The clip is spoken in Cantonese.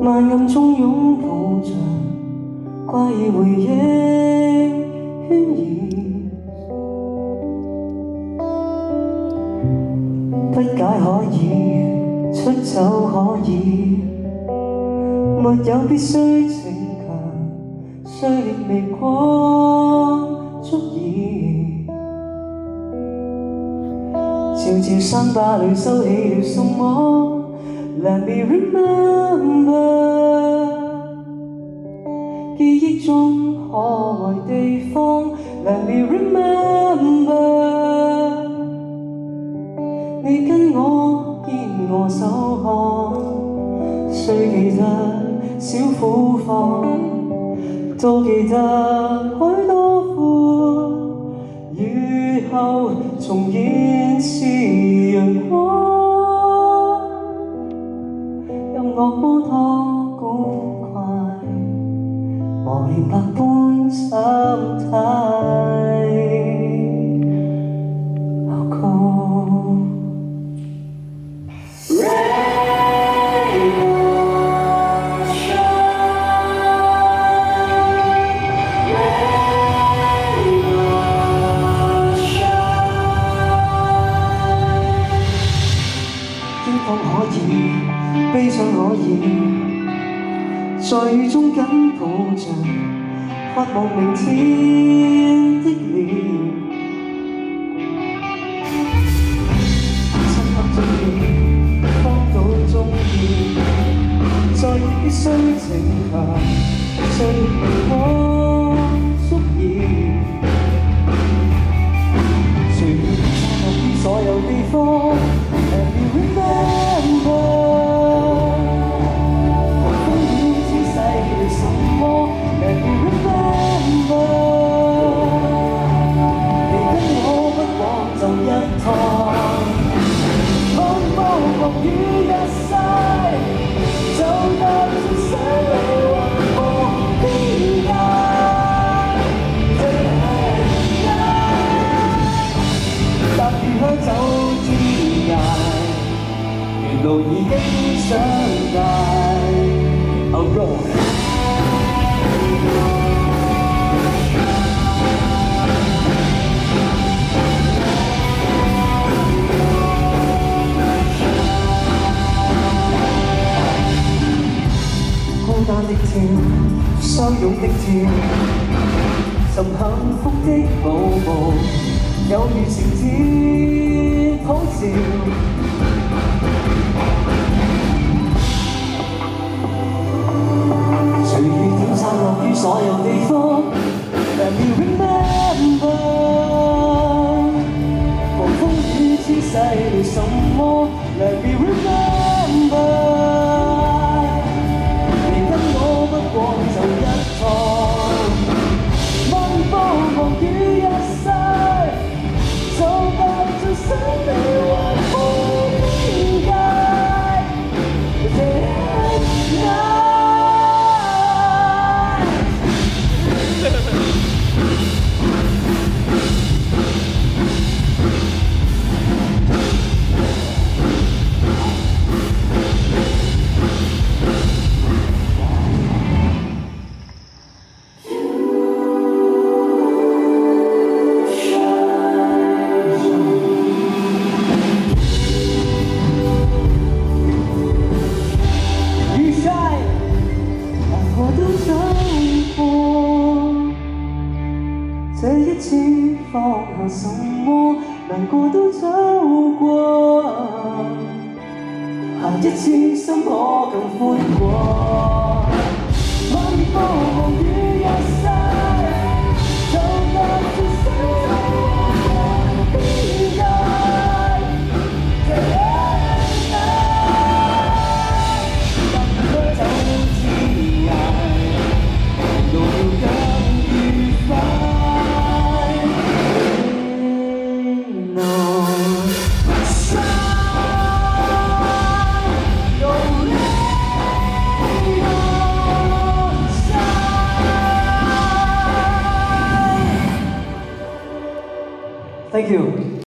漫暗中擁抱着怪異回憶渲染，不解可以，出走可以，沒有必須逞強，碎裂微光足矣。悄悄傷疤裏收起了什麼 ？Let me remember， 記憶中可愛地方 ，Let me remember， 你跟我肩我手看，雖記得小苦況，都記得海多闊，雨後重現是陽光，音樂煲多古怪，和明白般心態。可以，悲傷可以，在雨中緊抱着，渴望明天的臉。漆黑中見，荒島中見，在意必須逞強，歲月微光足矣。隨緣散落於所有地方。Let me remember， 風雨之世了什麼 ？Let me remember， 你跟我不過就一趟，風暴風雨一世，就帶着生命劃破天涯。踏住香走天涯。路已經長大。Oh no！ 孤單的跳，相擁的跳，尋幸福的抱抱，有如晴天普照。所有地方 ，Let me remember， 狂風雨之世了什麼 ？Let me remember， 你跟我不過就一趟，漫步風雨一世，就帶着生命劃破天界。這一次放下什麼，難過都走過，下一次心可更寬廣。漫步風雨一世，就帶着生命劃破天界。踏走天涯，路要更愉快。Thank you.